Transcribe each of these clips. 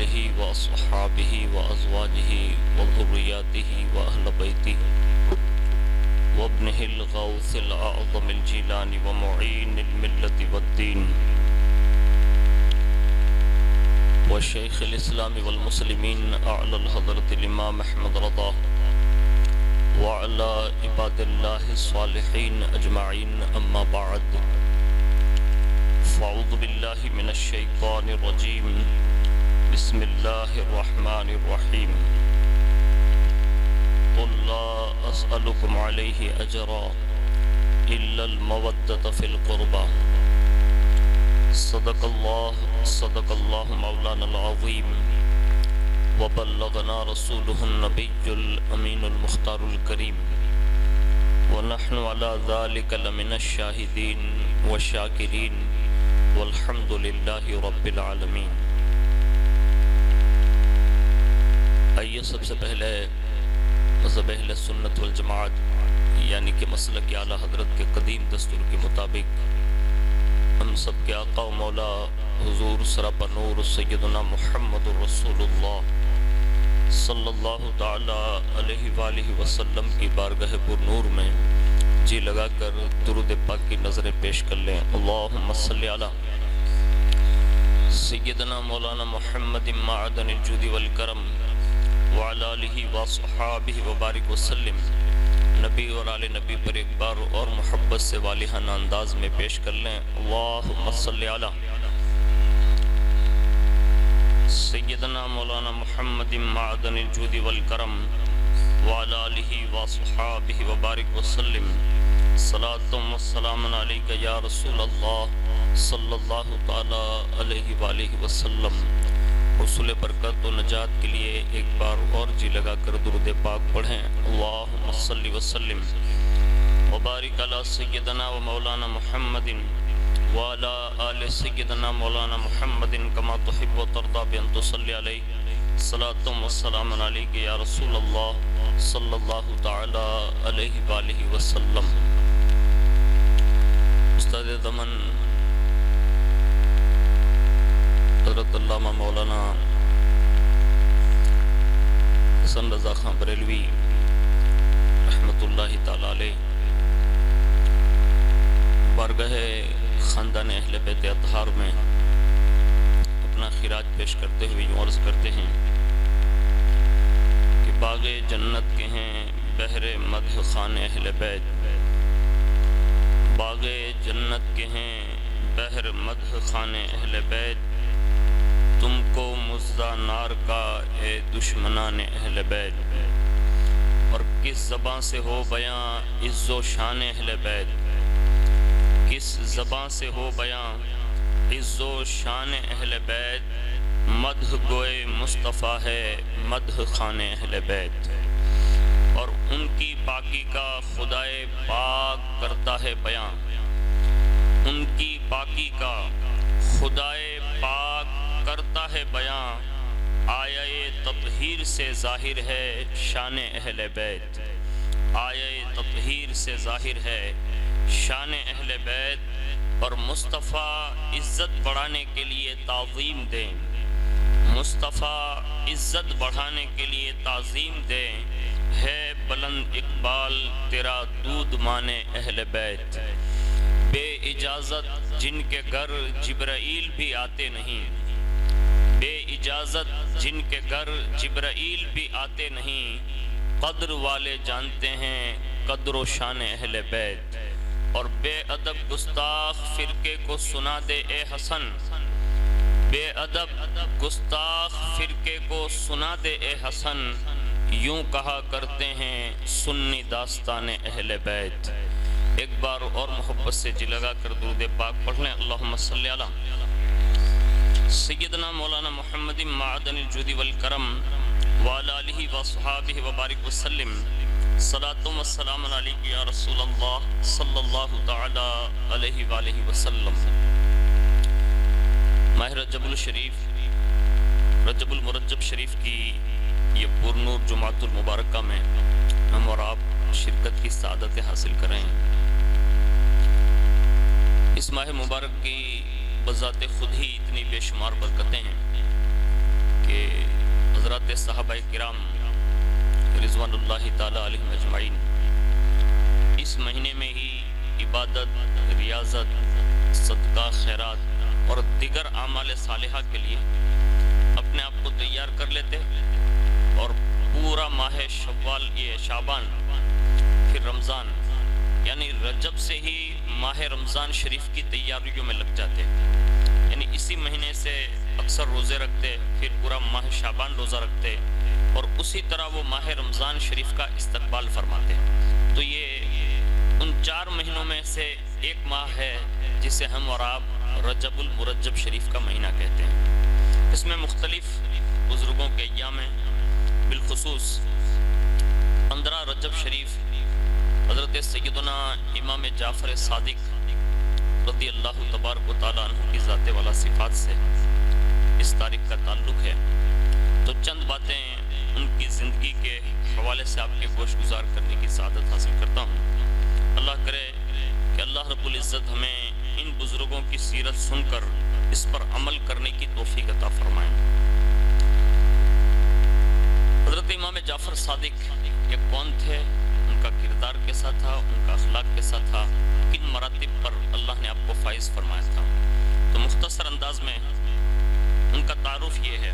آلہ واصحابہ وازواجہ وذریاتہ واہل بیتہ وابنہ الغوث الأعظم الجیلانی ومعین الملت والدین وشیخ الاسلام والمسلمین اعلی الحضرت الامام احمد رضا وعلى عباد الله الصالحين أجمعين أما بعد فأعوذ بالله من الشيطان الرجيم بسم الله الرحمن الرحيم قل لا أسألكم عليه أجرا إلا المودة في القربى صدق الله مولانا العظيم وبلغنا رسوله النبي الأمين المختار الكريم ونحن على ذلك لمن الشاهدين والشاكرين والحمد لله رب العالمين۔ آئیے سب سے پہلے مذہب اہل سنت والجماعت یعنی کہ مسلک اعلیٰ حضرت کے قدیم دستور کے مطابق ہم سب کے آقا و مولا حضور سراپا نور سیدنا محمد رسول اللہ صلی اللہ تعالی علیہ وآلہ وسلم کی بارگاہ پر نور میں جی لگا کر درود پاک کی نظریں پیش کر لیں۔ اللہم صلی علی سیدنا مولانا محمد معدن الجود والکرم وعلی آلہ وصحابہ وبارک وسلم۔ نبی اور آل نبی پر ایک بار اور محبت سے والہانہ انداز میں پیش کر لیں۔ اللہم صلی علی سیدنا مولانا محمد معدن الجود والکرم وعلی آلہ وصحابہ وبارک وسلم۔ صلاۃ و سلام علیک یا رسول اللہ صلی اللہ تعالی علیہ وآلہ وسلم۔ حصول برکت و نجات کے لیے ایک بار اور جی لگا کر درود پاک پڑھیں۔ اللہم صلی وسلم وبارک علی سیدنا و مولانا محمد وعلی آل سیدنا مولانا محمد کما تحب و ترضى بأن تصلی علیہ صلاۃ و سلام علیک یا رسول اللہ صلی اللہ تعالی علیہ وآلہ وسلم۔ استاد دمن حضرت علامہ مولانا حسن رضا خان بریلوی رحمت اللہ تعالی علیہ بارگاہ خاندان اہل بیت اطہار میں اپنا خراج پیش کرتے ہوئے یوں عرض کرتے ہیں کہ باغ جنت کے ہیں بحر مدح خان اہل بیت، باغ جنت کے ہیں بحر مدح خان اہل بیت، تم کو مزدہ نار کا اے دشمنان اہل بیت، اور کس زبان سے ہو بیاں عز و شان اہل بیت، کس زبان سے ہو بیاں عز و شان اہل بیت، مدح گوئے مصطفیٰ ہے مدح خان اہل بیت، اور ان کی پاکی کا خدائے پاک کرتا ہے بیاں، ان کی پاکی کا خدائے پاک کرتا ہے بیاں، آیہ تطہیر سے ظاہر ہے شان اہل بیت، آیہ تطہیر سے ظاہر ہے شان اہل بیت، اور مصطفیٰ عزت بڑھانے کے لیے تعظیم دیں، مصطفیٰ عزت بڑھانے کے لیے تعظیم دیں، ہے بلند اقبال تیرا دودھ مانے اہل بیت، بے اجازت جن کے گھر جبرائیل بھی آتے نہیں، بے اجازت جن کے گھر جبرائیل بھی آتے نہیں، قدر والے جانتے ہیں قدر و شان اہل بیت، اور بے ادب گستاخ فرقے کو سنا دے اے حسن، بے ادب گستاخ فرقے کو سنا دے اے حسن، یوں کہا کرتے ہیں سنی داستان اہل بیت۔ ایک بار اور محبت سے جی لگا کر درود پاک پڑھ لیں۔ اللہم صلی علی سیدنا مولانا محمد معدن الجود والکرم وعلی آلہ وصحابہ وبارک وسلم۔ صلاۃ و سلام علیک یا رسول اللہ صلی اللہ تعالی علیہ وآلہ وسلم۔ ماہ رجب الشریف، رجب المرجب شریف کی یہ پر نور جمعۃ المبارکہ میں ہم اور آپ شرکت کی سعادت حاصل کریں۔ اس ماہ مبارک کی بذات خود ہی اتنی بے شمار برکتیں ہیں کہ صحابہ کرام رضوان اللہ تعالی علیہم اجمعین اس مہینے میں ہی عبادت، ریاضت، صدقہ، خیرات اور دیگر اعمال صالحہ کے لیے اپنے آپ کو تیار کر لیتے اور پورا ماہ شوال، یہ شعبان، پھر رمضان، یعنی رجب سے ہی ماہ رمضان شریف کی تیاریوں میں لگ جاتے، یعنی اسی مہینے سے اکثر روزے رکھتے، پھر پورا ماہ شعبان روزہ رکھتے اور اسی طرح وہ ماہ رمضان شریف کا استقبال فرماتے۔ تو یہ ان 4 مہینوں میں سے ایک ماہ ہے جسے ہم اور آپ رجب المرجب شریف کا مہینہ کہتے ہیں۔ اس میں مختلف بزرگوں کے ایام ہیں، بالخصوص 15 رجب شریف حضرت سیدنا امام جعفر صادق رضی اللہ تبارک و تعالیٰ عنہ کی ذات والا صفات سے اس تاریخ کا تعلق ہے۔ تو چند باتیں ان کی زندگی کے حوالے سے آپ کے گوش گزار کرنے کی سعادت حاصل کرتا ہوں۔ اللہ کرے کہ اللہ رب العزت ہمیں ان بزرگوں کی سیرت سن کر اس پر عمل کرنے کی توفیق عطا فرمائیں۔ حضرت امام جعفر صادق یہ کون تھے، ان کا کردار کیسا تھا، ان کا اخلاق کیسا تھا، کن مراتب پر اللہ نے آپ کو فائز فرمایا تھا؟ تو مختصر انداز میں ان کا تعارف یہ ہے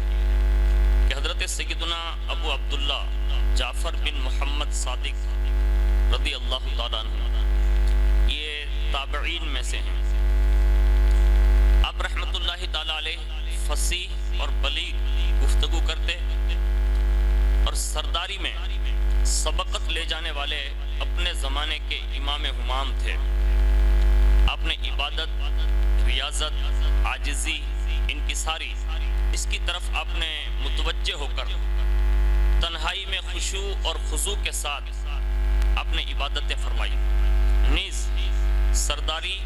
کہ حضرت سیدنا ابو عبداللہ جعفر بن محمد صادق رضی اللہ تعالیٰ عنہ یہ تابعین میں سے ہیں۔ آپ رحمت اللہ تعالیٰ علیہ فصیح اور بلیغ گفتگو کرتے اور سرداری میں سبقت لے جانے والے اپنے زمانے کے امام ہمام تھے۔ آپ نے عبادت، ریاضت، عاجزی، انکساری، اس کی طرف آپ نے متوجہ ہو کر تنہائی میں خشوع اور خضوع کے ساتھ آپ نے عبادتیں فرمائی۔ نیز سرداری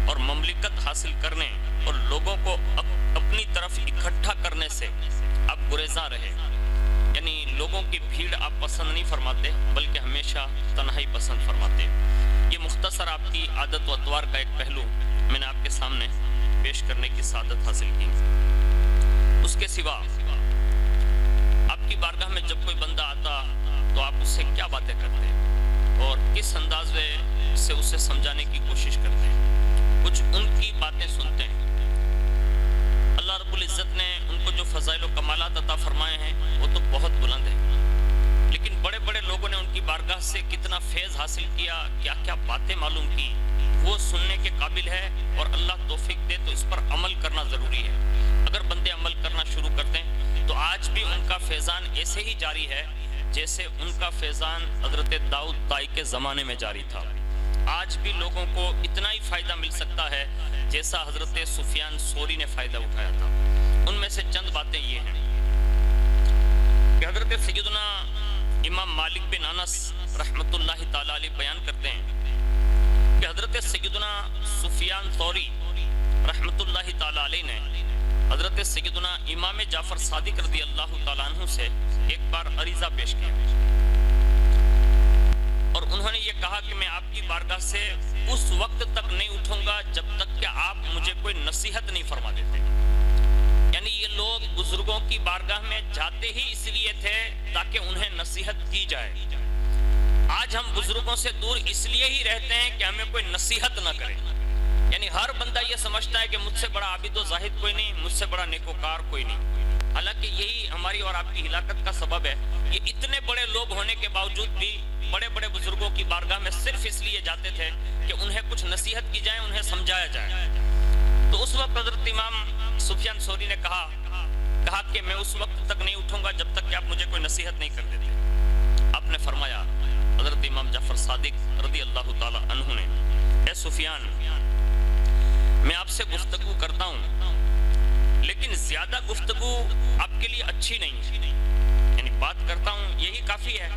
اور مملکت حاصل کرنے اور لوگوں کو اپنی طرف اکٹھا کرنے سے آپ گریزاں رہے، یعنی لوگوں کی بھیڑ آپ پسند نہیں فرماتے بلکہ ہمیشہ تنہائی پسند فرماتے۔ یہ مختصر آپ کی عادت و اطوار کا ایک پہلو میں نے آپ کے سامنے پیش کرنے کی سعادت حاصل کی۔ اس کے سوا آپ کی بارگاہ میں جب کوئی بندہ آتا تو آپ اس سے کیا باتیں کرتے اور کس انداز سے اسے سمجھانے کی کوشش کرتے ہیں، کچھ ان کی باتیں سنتے ہیں۔ اللہ رب العزت نے ان کو جو فضائل و کمالات عطا فرمائے ہیں وہ تو بہت بلند ہیں، لیکن بڑے بڑے لوگوں نے ان کی بارگاہ سے کتنا فیض حاصل کیا، کیا کیا باتیں معلوم کی، وہ سننے کے قابل ہے، اور اللہ توفیق دے تو اس پر عمل کرنا ضروری ہے۔ اگر بندے عمل کرنا شروع کر دیں تو آج بھی ان کا فیضان ایسے ہی جاری ہے جیسے ان کا فیضان حضرت داؤد طائی کے زمانے میں جاری تھا۔ آج بھی لوگوں کو اتنا ہی فائدہ مل سکتا ہے جیسا حضرت سفیان ثوری نے فائدہ اٹھایا تھا۔ ان میں سے چند باتیں یہ ہیں کہ حضرت سیدنا امام مالک بن انس رحمت اللہ تعالی علیہ بیان کرتے ہیں کہ حضرت سیدنا سفیان ثوری رحمت اللہ تعالی علیہ نے حضرت سیدنا امام جعفر صادق رضی اللہ تعالیٰ عنہ سے ایک بار عریضہ پیش کیا اور انہوں نے یہ کہا کہ میں آپ کی بارگاہ سے اس وقت تک نہیں اٹھوں گا جب تک کہ آپ مجھے کوئی نصیحت نہیں فرما دیتے۔ یعنی یہ لوگ بزرگوں کی بارگاہ میں جاتے ہی اس لیے تھے تاکہ انہیں نصیحت کی جائے۔ آج ہم بزرگوں سے دور اس لیے ہی رہتے ہیں کہ ہمیں کوئی نصیحت نہ کرے، یعنی ہر بندہ یہ سمجھتا ہے کہ مجھ سے بڑا عابد و زاہد کوئی نہیں، مجھ سے بڑا نیکوکار کوئی نہیں، حالانکہ یہی ہماری اور آپ کی ہلاکت کا سبب ہے۔ یہ اتنے بڑے لوگ ہونے کے باوجود بھی بڑے بڑے بزرگوں کی بارگاہ میں صرف اس لیے جاتے تھے کہ انہیں کچھ نصیحت کی جائے، انہیں سمجھایا جائے۔ تو اس وقت حضرت امام سفیان ثوری نے کہا کہ میں اس وقت تک نہیں اٹھوں گا جب تک کہ آپ مجھے کوئی نصیحت نہیں کر دیتے۔ آپ نے فرمایا حضرت امام جعفر صادق رضی اللہ تعالی عنہ نے، اے سفیان، میں آپ سے گفتگو کرتا ہوں لیکن زیادہ گفتگو آپ کے لیے اچھی نہیں ہے، یعنی بات کرتا ہوں یہی کافی ہے،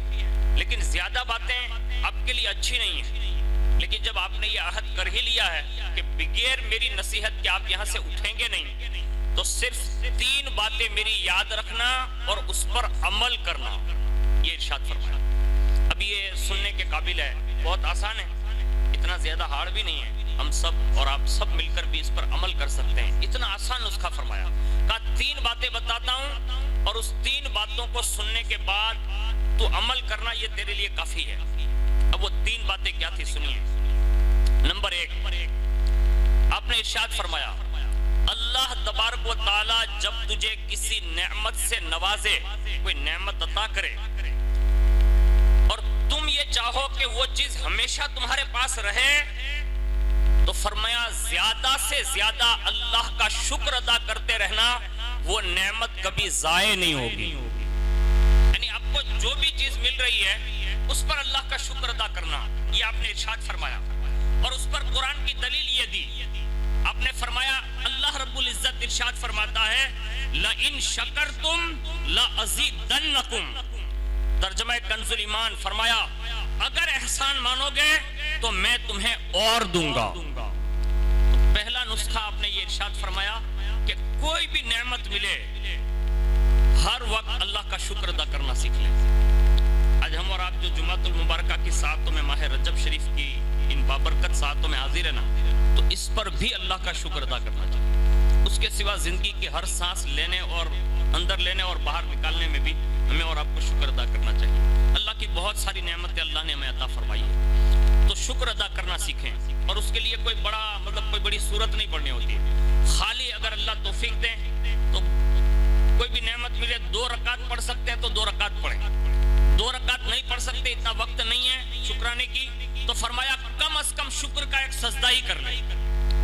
لیکن زیادہ باتیں آپ کے لیے اچھی نہیں ہیں۔ لیکن جب آپ نے یہ عہد کر ہی لیا ہے کہ بغیر میری نصیحت کے آپ یہاں سے اٹھیں گے نہیں، تو صرف 3 باتیں میری یاد رکھنا اور اس پر عمل کرنا، یہ ارشاد فرمایا۔ اب یہ سننے کے قابل ہے، بہت آسان ہے، اتنا زیادہ ہارڈ بھی نہیں ہے، ہم سب اور آپ سب مل کر بھی اس پر عمل کر سکتے ہیں، اتنا آسان نسخہ فرمایا۔ کہا 3 باتیں بتاتا ہوں اور اس 3 باتوں کو سننے کے بعد تو عمل کرنا یہ تیرے لیے کافی ہے۔ اب وہ 3 باتیں کیا تھی سنیے۔ نمبر 1، آپ نے ارشاد فرمایا اللہ تبارک و تعالی جب تجھے کسی نعمت سے نوازے، کوئی نعمت عطا کرے اور تم یہ چاہو کہ وہ چیز ہمیشہ تمہارے پاس رہے، تو فرمایا زیادہ سے زیادہ اللہ کا شکر ادا کرتے رہنا، وہ نعمت کبھی ضائع نہیں ہوگی۔ یعنی آپ کو جو بھی چیز مل رہی ہے اس پر اللہ کا شکر ادا کرنا، یہ آپ نے ارشاد فرمایا۔ اور اس پر قرآن کی دلیل یہ دی، آپ نے فرمایا اللہ رب العزت ارشاد فرماتا ہے لَإِن شَكَرْتُمْ لَأَزِيدَنَّكُمْ، ترجمہ کنز الایمان، فرمایا اگر احسان مانو گے تو میں تمہیں اور دوں گا۔ تو پہلا نسخہ آپ نے یہ ارشاد فرمایا کہ کوئی بھی نعمت ملے ہر وقت اللہ کا شکر ادا کرنا سیکھ لیں۔ آج ہم اور آپ جو جمعۃ المبارکہ کی ساعتوں میں ماہ رجب شریف کی ان بابرکت ساعتوں میں حاضر ہے نا، تو اس پر بھی اللہ کا شکر ادا کرنا چاہیے۔ اس کے سوا زندگی کی ہر سانس لینے اور اندر لینے اور باہر نکالنے میں بھی ہمیں اور آپ کو شکر ادا کرنا چاہیے۔ اللہ کی بہت ساری نعمتیں اللہ نے ہمیں عطا فرمائی ہے، تو شکر ادا کرنا سیکھیں۔ اور اس کے لیے کوئی بڑی صورت نہیں پڑھنی ہوتی، خالی اگر اللہ توفیق دیں تو کوئی بھی نعمت ملے 2 رکعت پڑھ سکتے ہیں تو 2 رکعت پڑھیں، 2 رکعت نہیں پڑھ سکتے، اتنا وقت نہیں ہے شکرانے کی، تو فرمایا کم از کم شکر کا ایک سجدہ ہی کر لیں۔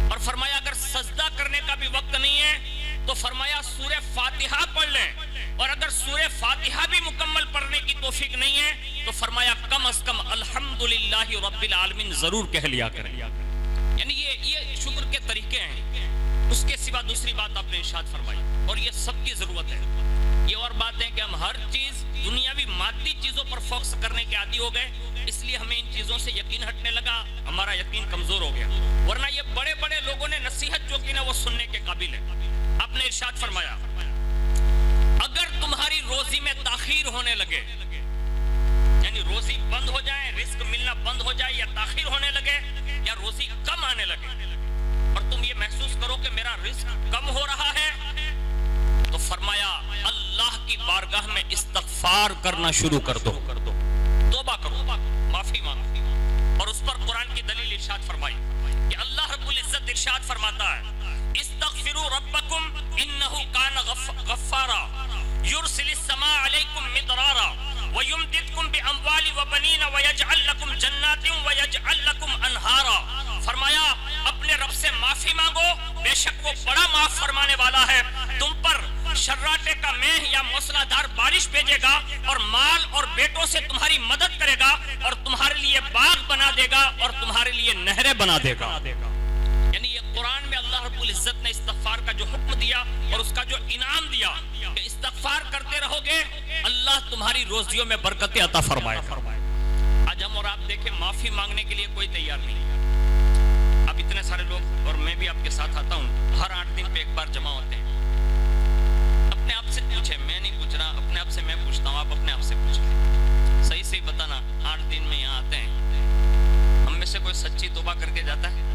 اور فرمایا اگر سجدہ کرنے کا بھی وقت نہیں ہے تو فرمایا سورہ فاتحہ پڑھ لیں، اور اگر سورہ فاتحہ بھی مکمل پڑھنے کی توفیق نہیں ہے تو فرمایا کم از کم الحمدللہ رب العالمین ضرور کہہ لیا کریں۔ یعنی یہ شکر کے طریقے ہیں۔ اس کے سوا دوسری بات آپ نے ارشاد فرمائی، اور یہ سب کی ضرورت ہے۔ یہ اور بات ہے کہ ہم ہر چیز دنیاوی مادی چیزوں پر فوکس کرنے کے عادی ہو گئے، اس لیے ہمیں ان چیزوں سے یقین ہٹنے لگا، ہمارا یقین کمزور ہو گیا، ورنہ یہ بڑے بڑے لوگوں نے نصیحت جو کی نا وہ سننے کے قابل ہے۔ آپ نے ارشاد فرمایا اگر تمہاری روزی میں تاخیر ہونے لگے، یعنی روزی بند ہو جائے، رزق ملنا بند ہو جائے، یا تاخیر ہونے لگے، یا روزی کم آنے لگے، اور تم یہ محسوس کرو کہ میرا رزق کم ہو رہا ہے، تو فرمایا اللہ کی بارگاہ میں استغفار کرنا شروع کر دو، توبہ کرو، معافی مانگو۔ اور اس پر قرآن کی دلیل ارشاد فرمائی کہ اللہ رب العزت ارشاد فرماتا ہے استغفروا ربکم انہ کان غفارا یرسل السماء علیکم مدرارا وَيُمْدِدْكُمْ بِأَمْوَالِ وَبَنِينَ وَيَجْعَلْ لَكُمْ جَنَّاتٍ وَيَجْعَلْ لَكُمْ أَنْهَارًا۔ فرمایا اپنے رب سے معافی مانگو، بے شک وہ بڑا معاف فرمانے والا ہے، تم پر شراٹے کا مہ یا موسلا دھار بارش بھیجے گا، اور مال اور بیٹوں سے تمہاری مدد کرے گا، اور تمہارے لیے باغ بنا دے گا، اور تمہارے لیے نہریں بنا دے گا۔ یعنی یہ قرآن میں اللہ رب العزت نے استغفار کا جو حکم دیا اور اس کا جو انعام دیا کہ استغفار کرتے رہو گے اللہ تمہاری روزیوں میں برکتیں عطا فرمائے گا۔ آج ہم اور آپ دیکھیں معافی مانگنے کے لیے کوئی تیار نہیں۔ اب اتنے سارے لوگ، اور میں بھی آپ کے ساتھ آتا ہوں، ہر 8 دن پہ ایک بار جمع ہوتے ہیں۔ اپنے آپ سے پوچھیں، میں نہیں پوچھ رہا، اپنے آپ سے میں پوچھتا ہوں، آپ اپنے آپ سے پوچھیں، صحیح صحیح بتانا، 8 دن میں یہاں آتے ہیں، ہم میں سے کوئی سچی توبہ کر کے جاتا ہے؟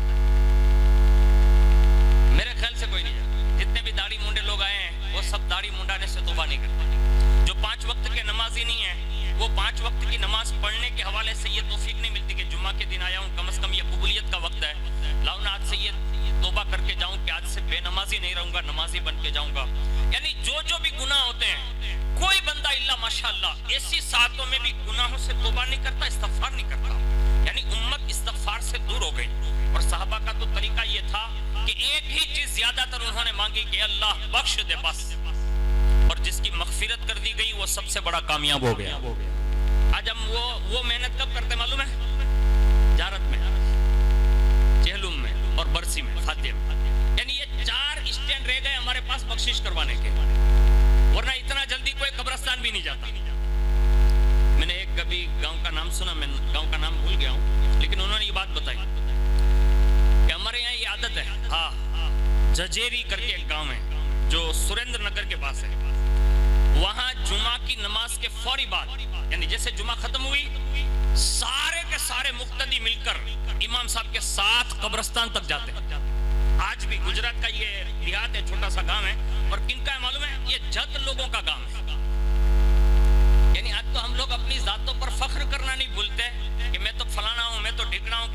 میرے خیال سے کوئی نہیں جاتا۔ جتنے بھی داڑھی مونڈے لوگ آئے ہیں وہ سب داڑھی مونڈانے سے توبہ نہیں کرتے۔ جو 5 وقت کے نمازی نہیں ہیں وہ 5 وقت کی نماز پڑھنے کے حوالے سے یہ توفیق نہیں ملتی کہ جمعہ کے دن آیا ہوں، کم از کم یہ قبولیت کا وقت ہے، لاؤ نا آج سے یہ توبہ کر کے جاؤں کہ آج سے بے نمازی نہیں رہوں گا، نمازی بن کے جاؤں گا۔ یعنی جو بھی گناہ ہوتے ہیں، کوئی بندہ الا ماشاءاللہ ایسی ساعتوں میں بھی گناہوں سے توبہ نہیں کرتا، استغفار نہیں کرتا، یعنی امت استغفار سے دور ہو گئی۔ اور صحابہ کا تو طریقہ یہ تھا کہ ایک ہی چیز زیادہ تر انہوں نے مانگی کہ اللہ بخش دے بس، اور جس کی مغفرت کر دی گئی وہ سب سے بڑا کامیاب ہو گیا۔ آج ہم وہ محنت کب کرتے معلوم ہے؟ جارت میں، چہلم میں، اور برسی میں، فاتح میں، یعنی یہ 4 اسٹینڈ رہ گئے ہمارے پاس بخشش کروانے کے، ورنہ اتنا جلدی کوئی قبرستان بھی نہیں جاتا۔ میں نے ایک کبھی گاؤں کا نام سنا، میں گاؤں کا نام بھول گیا ہوں، لیکن انہوں نے یہ بات بتائی کہ ہمارے یہاں یہ عادت ہے، ججیری کر کے ایک گاؤں ہے جو سریندر نگر کے پاس ہے، وہاں جمعہ کی نماز کے فوری بعد، یعنی جیسے جمعہ ختم ہوئی، سارے کے سارے مقتدی مل کر امام صاحب کے ساتھ قبرستان تک جاتے ہیں۔ آج بھی گجرات کا یہ دیہات ہے، چھوٹا سا گاؤں ہے، اور کن کا ہے معلوم ہے؟ یہ جت لوگوں کا گاؤں ہے۔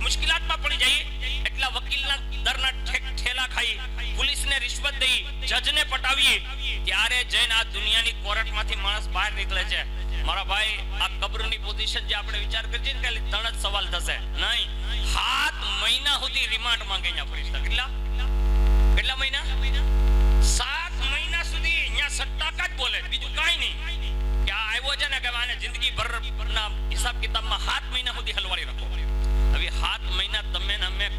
મુશ્કિલાત માં પડી જઈએ, એટલા વકીલના દરના ઠેલા ખાઈ, પોલીસને રિશ્વત દઈ, જજને પટાવી, ત્યારે જઈને આ દુનિયાની કોર્ટમાંથી માણસ બહાર નીકળે છે। મારા ભાઈ, આ કબ્રની પોઝિશન જે આપણે વિચાર કરીએ ને ખાલી 3 જ સવાલ થશે, નહીં 7 મહિના સુધી રિમાન્ડ માંગે છે ફરિશ્તા। કેટલા મહિના? 7 મહિના સુધી અહીંયા સટ્ટાકા જ બોલે, બીજું કાઈ નહીં। કે આ આવ્યો છે ને કે આને જિંદગી ભરના હિસાબ કિતાબમાં 7 મહિના સુધી હલવાડી રાખો। હવે 7 મહિના તમે ને અમે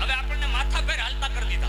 હવે આપણને માથા પર હલતા કરી દીધા।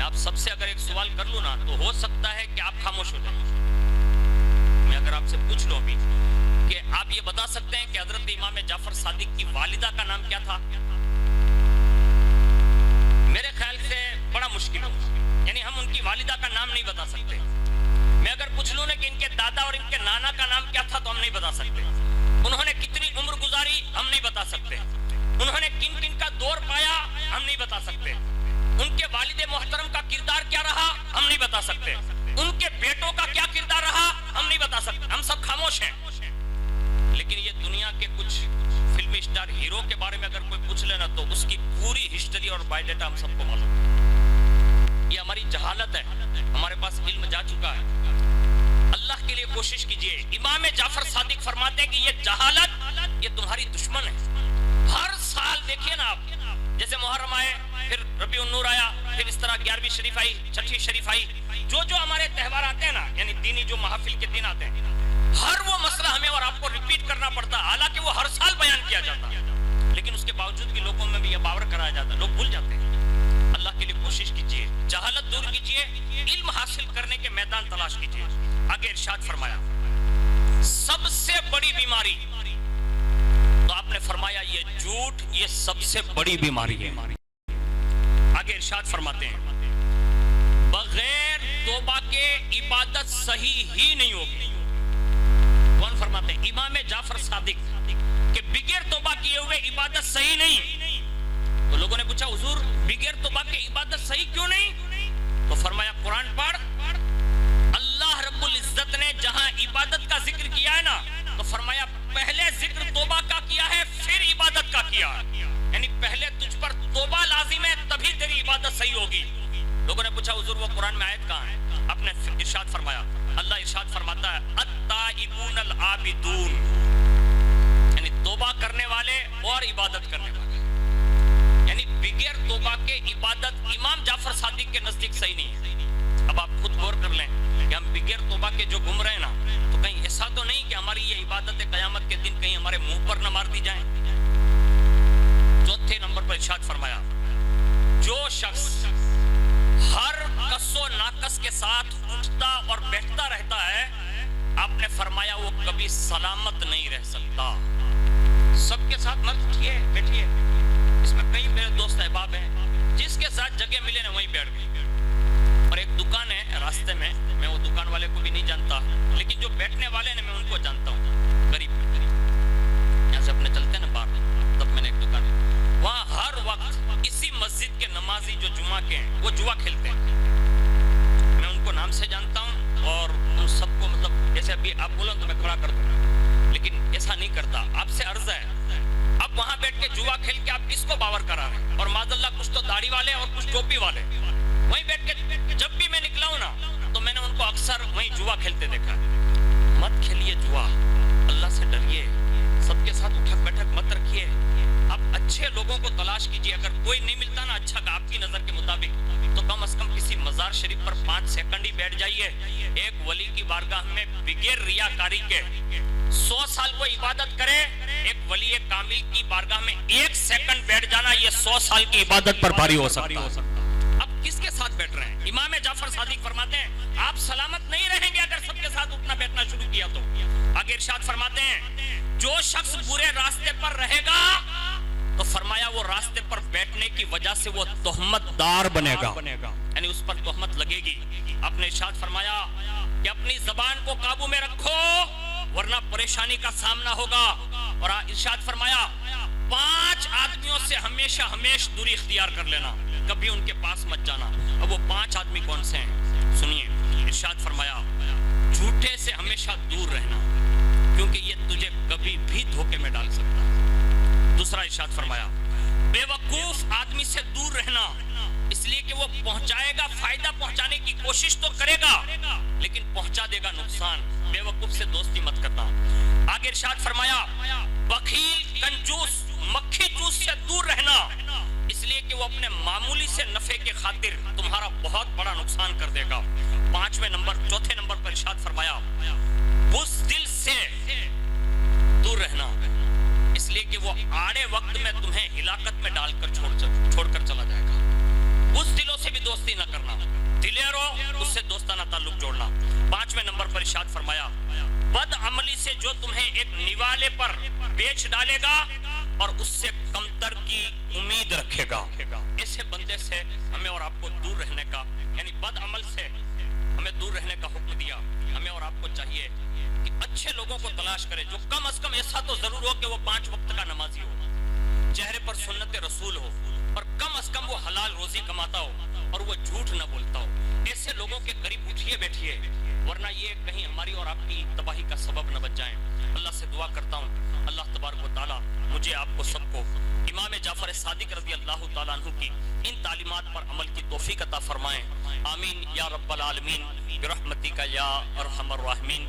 میں آپ سب سے اگر ایک سوال کر لوں نا تو ہو سکتا ہے کہ آپ خاموش ہو جائیں. میں اگر آپ سے پوچھ لوں ابھی کہ آپ یہ بتا سکتے ہیں کہ حضرت امام جعفر صادق کی والدہ کا نام کیا تھا؟ میرے خیال سے بڑا مشکل ہو، یعنی ہم ان کی والدہ کا نام نہیں بتا سکتے. میں اگر پوچھ لوں نا کہ ان کے دادا اور ان کے نانا کا نام کیا تھا تو ہم نہیں بتا سکتے. انہوں نے کتنی عمر گزاری ہم نہیں بتا سکتے. انہوں نے کن کن کا دور پایا ہم نہیں بتا سکتے. ان کے والد محترم کا کردار کیا رہا ہم نہیں بتا سکتے. ان کے بیٹوں کا کیا کردار رہا ہم نہیں بتا سکتے. ہم سب خاموش ہیں. لیکن یہ دنیا کے کچھ فلمی سٹار ہیرو کے بارے میں اگر کوئی پوچھ لینا تو اس کی پوری ہسٹری اور بایو ڈیٹا ہم سب کو معلوم ہے. یہ ہماری جہالت ہے. ہمارے پاس علم جا چکا ہے. اللہ کے لیے کوشش کیجئے. امام جعفر صادق فرماتے ہیں کہ یہ جہالت یہ تمہاری دشمن ہے. ہر سال دیکھیے نا آپ، جیسے محرم آئے، پھر ربیع النور آیا، پھر اس طرح 11ویں شریف آئی، 6ٹھی شریف آئی، جو ہمارے تہوار آتے ہیں نا، یعنی دینی جو محافل کے دن آتے ہیں، ہر وہ مسئلہ ہمیں اور آپ کو ریپیٹ کرنا پڑتا ہے. حالانکہ وہ ہر سال بیان کیا جاتا ہے، لیکن اس کے باوجود بھی لوگوں میں بھی یہ باور کرایا جاتا ہے. لوگ بھول جاتے ہیں. اللہ کے لیے کوشش کیجئے، جہالت دور کیجئے، علم حاصل کرنے کے میدان تلاش کیجئے. آگے ارشاد فرمایا سب سے بڑی بیماری، تو آپ نے فرمایا یہ جھوٹ یہ سب سے بڑی بیماری ہے. آگے ارشاد فرماتے ہیں بغیر توبہ کے عبادت صحیح ہی نہیں ہوگی. کون فرماتے ہیں؟ امام جعفر صادق، کہ بغیر توبہ کیے ہوئے عبادت صحیح نہیں. تو لوگوں نے پوچھا حضور بغیر توبہ کے عبادت صحیح کیوں نہیں؟ تو فرمایا قرآن پڑھ. اللہ رب العزت نے جہاں عبادت کا ذکر کیا ہے نا تو فرمایا پہلے ذکر توبہ کا کیا ہے پھر عبادت کا کیا ہے. یعنی پہلے تجھ پر توبہ لازم ہے تبھی تیری عبادت صحیح ہوگی. لوگوں نے پوچھا حضور وہ قرآن میں آیت کہاں ہے؟ آپ نے ارشاد فرمایا، اللہ ارشاد فرماتا ہے التائبون العابدون، یعنی توبہ کرنے والے اور عبادت کرنے والے. یعنی بغیر توبہ کے عبادت امام جعفر صادق کے نزدیک صحیح نہیں ہے. اب آپ خود غور کر لیں کہ ہم بغیر توبہ کے جو گھوم رہے ہیں نا، تو کہیں ایسا تو نہیں کہ ہماری یہ عبادت قیامت کے دن کہیں ہمارے منہ پر نہ مار دی جائیں. چوتھے نمبر پر ارشاد فرمایا جو شخص ہر کس و ناقص کے ساتھ اٹھتا اور بیٹھتا رہتا ہے، آپ نے فرمایا وہ کبھی سلامت نہیں رہ سکتا. سب کے ساتھ مت اٹھیے بیٹھیے. اس میں کئی میرے دوست احباب ہیں جس کے ساتھ جگہ ملے نا وہیں بیٹھ گئے. اور ایک دکان ہے راستے میں وہ دکان والے کو بھی نہیں جانتا، لیکن جو بیٹھنے والے ہیں میں ان کو جانتا ہوں. غریب یہاں سے اپنے چلتے ہیں نا باہر، تب میں نے ایک دکان ہے وہاں ہر وقت اسی مسجد کے نمازی جو جمعہ کے ہیں وہ جوا کھیلتے ہیں. میں ان کو نام سے جانتا ہوں اور ان سب کو مطلب جیسے ابھی آپ بولو تو میں کھڑا کر دوں، لیکن ایسا نہیں کرتا. آپ سے عرض ہے اب وہاں بیٹھ کے جوا کھیل کے آپ کس کو باور کرا رہے ہیں؟ اور معاذ اللہ کچھ تو داڑھی والے اور کچھ ٹوپی والے وہیں بیٹھ کے، جب بھی میں نکلا ہوں نا تو میں نے ان کو اکثر وہیں جوا کھیلتے دیکھا. مت کھیلیے جوا، اللہ سے ڈریے، سب کے ساتھ اٹھک بیٹھک مت رکھیے. آپ اچھے لوگوں کو تلاش کیجئے. اگر کوئی نہیں ملتا نا اچھا آپ کی نظر کے مطابق تو کم از کم کسی مزار شریف پر 5 سیکنڈ ہی بیٹھ جائیے. ایک ولی کی بارگاہ میں بغیر ریاکاری کے 100 سال کو عبادت کرے، ایک ولی کامل کی بارگاہ میں 1 سیکنڈ بیٹھ جانا یہ 100 سال کی عبادت پر بھاری ہو سکتا ہے. اب کس کے ساتھ بیٹھ رہے ہیں؟ امام جعفر صادق فرماتے ہیں آپ سلامت نہیں رہیں گے اگر سب کے ساتھ اٹھنا بیٹھنا شروع کیا تو. آگے ارشاد فرماتے ہیں جو شخص برے راستے پر رہے گا تو فرمایا وہ راستے پر بیٹھنے کی وجہ سے وہ تہمت دار بنے گا، یعنی اس پر تہمت لگے گی. آپ نے ارشاد فرمایا کہ اپنی زبان کو قابو میں رکھو ورنہ پریشانی کا سامنا ہوگا. اور ارشاد فرمایا 5 آدمیوں سے ہمیشہ دوری اختیار کر لینا، کبھی ان کے پاس مت جانا. اب وہ 5 آدمی کون سے ہیں سنیے. ارشاد فرمایا جھوٹے سے ہمیشہ دور رہنا کیونکہ یہ تجھے کبھی بھی دھوکے میں ڈال سکتا ہے. دوسرا ارشاد فرمایا بے وقوف آدمی سے دور رہنا، اس لیے کہ وہ پہنچائے گا، فائدہ پہنچانے کی کوشش تو کرے گا لیکن پہنچا دے گا نقصان. بے وقوف سے دوستی مت کرنا. آگے ارشاد فرمایا بخیل کنجوس مکھی چوس سے دور رہنا، اس لیے کہ وہ اپنے معمولی سے نفع کے خاطر تمہارا بہت بڑا نقصان کر دے گا. چوتھے نمبر پر ارشاد فرمایا بزدل سے دور رہنا، اس لیے کہ وہ آڑے وقت میں تمہیں ہلاکت میں ڈال کر چھوڑ کر چلا جائے گا. بزدلوں سے بھی دوستی دوستی نہ کرنا، دلیر ہو اس سے دوستانہ تعلق جوڑنا۔ 5ویں نمبر پر ارشاد فرمایا بد عملی سے جو تمہیں ایک نوالے پر بیچ ڈالے گا اور اس سے کمتر کی امید رکھے گا، ایسے بندے سے ہمیں اور آپ کو دور رہنے کا، یعنی بد عمل سے ہمیں دور رہنے کا حکم دیا۔ ہمیں اور آپ کو چاہیے کہ اچھے لوگوں کو تلاش کرے جو کم از کم ایسا تو ضرور ہو کہ وہ 5 وقت کا نمازی ہو، چہرے پر سنت رسول ہو، اور کم از کم وہ حلال روزی کماتا ہو اور وہ جھوٹ نہ بولتا ہو۔ ایسے لوگوں کے قریب اٹھیے بیٹھیے، ورنہ یہ کہیں ہماری اور آپ کی تباہی کا سبب نہ بن جائیں۔ اللہ سے دعا کرتا ہوں اللہ تبارک و تعالی مجھے آپ کو سب کو امام جعفر صادق رضی اللہ تعالیٰ عنہ کی ان تعلیمات پر عمل کی توفیق عطا فرمائیں۔ آمین یا رب العالمین برحمتک یا ارحم الراحمین۔